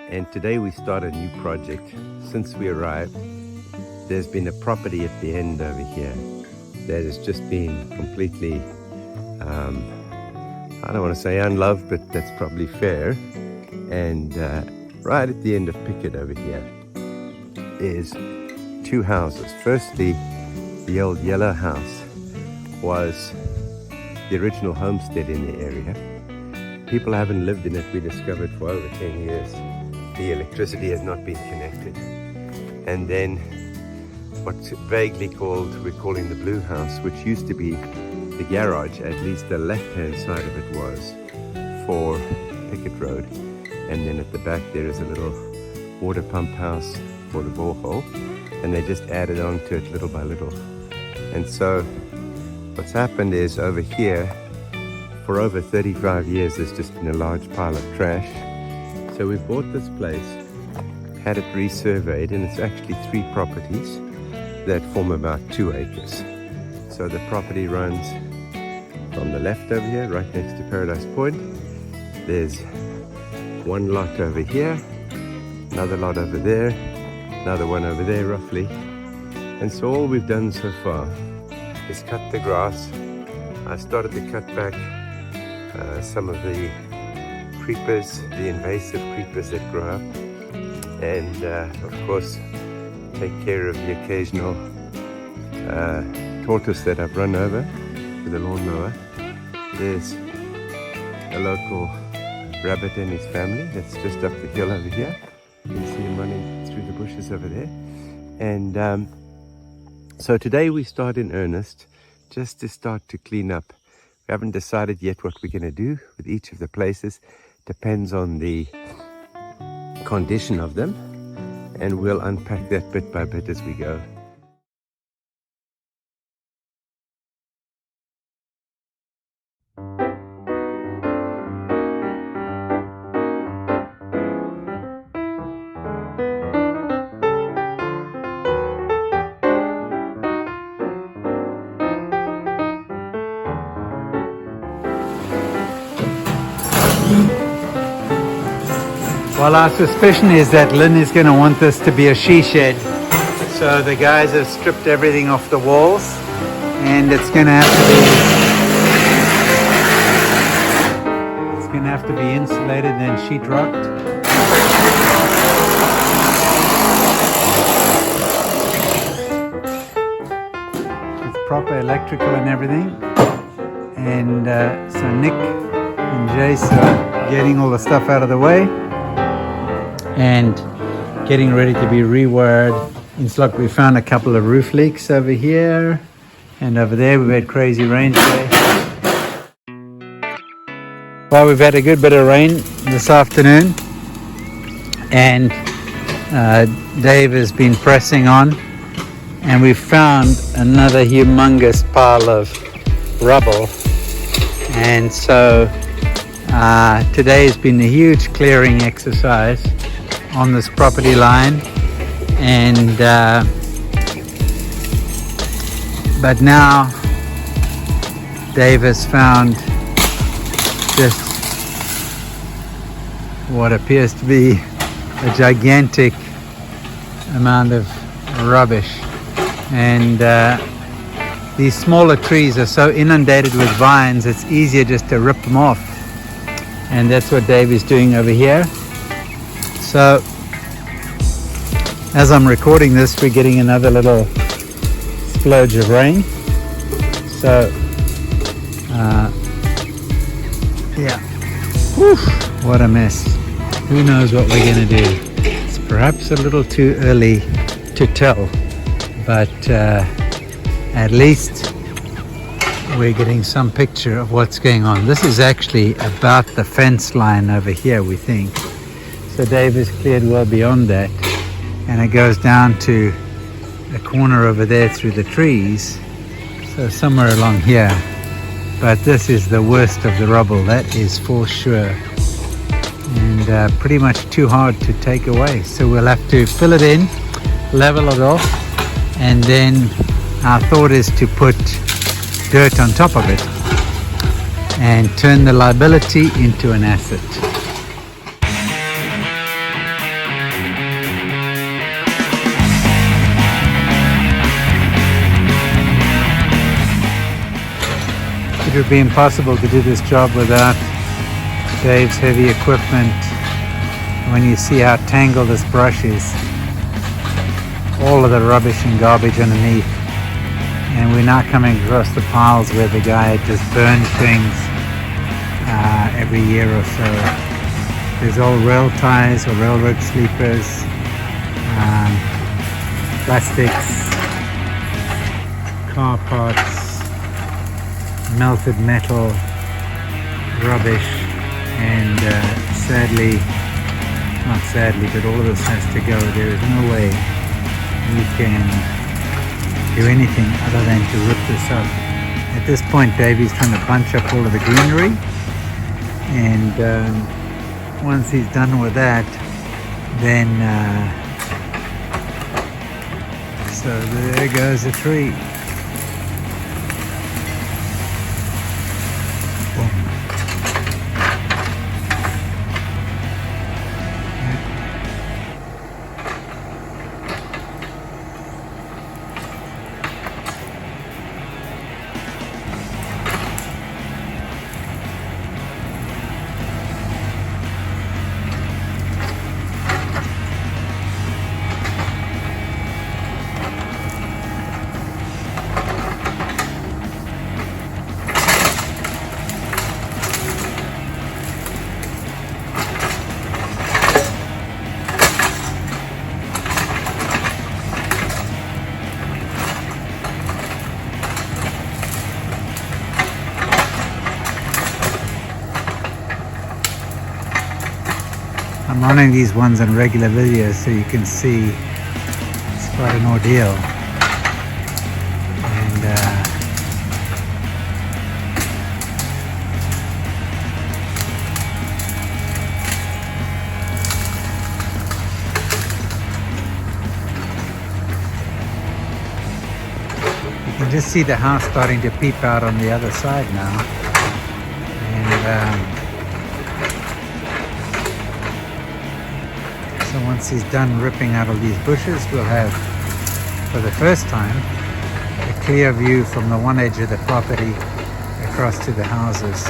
and today we start a new project. Since we arrived, there's been a property at the end over here that has just been completely, I don't want to say unloved, but that's probably fair. And right at the end of Pickett over here is two houses. Firstly, the old yellow house was the original homestead in the area. People haven't lived in it, we discovered, for over 10 years. The electricity has not been connected. And then what's vaguely called, we're calling the blue house, which used to be the garage, at least the left-hand side of it was, for Pickett Road. And then at the back there is a little water pump house for the borehole. And they just added on to it little by little. And so what's happened is over here, for over 35 years, there's just been a large pile of trash. So we bought this place, had it resurveyed, and it's actually 3 properties that form about 2 acres. So the property runs from the left over here, right next to Paradise Point. There's one lot over here, another lot over there, another one over there roughly. And so all we've done so far is cut the grass. I started to cut back some of the creepers, the invasive creepers that grow up, and of course take care of the occasional tortoise that I've run over with a lawnmower. There's a local rabbit and his family that's just up the hill over here. You can see him running through the bushes over there. And so today we start in earnest, just to start to clean up. We haven't decided yet what we're going to do with each of the places. Depends on the condition of them, and we'll unpack that bit by bit as we go. Well, our suspicion is that Lynn is going to want this to be a she shed. So the guys have stripped everything off the walls, and it's going to have to be insulated and then sheetrocked. With proper electrical and everything. And so Nick and Jace are getting all the stuff out of the way and getting ready to be rewired. It's like we found a couple of roof leaks over here, and over there we've had crazy rain today. Well, we've had a good bit of rain this afternoon, and Dave has been pressing on, and we've found another humongous pile of rubble. And so today has been a huge clearing exercise on this property line, and but now Dave has found just what appears to be a gigantic amount of rubbish, and these smaller trees are so inundated with vines it's easier just to rip them off, and that's what Dave is doing over here. So as I'm recording this, we're getting another little splurge of rain. So yeah, whew, what a mess. Who knows what we're going to do? It's perhaps a little too early to tell, but at least we're getting some picture of what's going on. This is actually about the fence line over here, we think. So Dave has cleared well beyond that, and it goes down to a corner over there through the trees, so somewhere along here. But this is the worst of the rubble, that is for sure, and pretty much too hard to take away. So we'll have to fill it in, level it off, and then our thought is to put dirt on top of it and turn the liability into an asset. It would be impossible to do this job without Dave's heavy equipment. When you see how tangled this brush is, all of the rubbish and garbage underneath, and we're now coming across the piles where the guy just burns things every year or so. There's old rail ties or railroad sleepers, plastics, car parts, melted metal, rubbish, and not sadly, but all of this has to go. There is no way we can do anything other than to rip this up. At this point, Davey's trying to bunch up all of the greenery, and once he's done with that, then so there goes a tree. Boom. I'm running these ones on regular videos so you can see it's quite an ordeal. And you can just see the house starting to peep out on the other side now. And so once he's done ripping out all these bushes, we'll have, for the first time, a clear view from the one edge of the property across to the houses.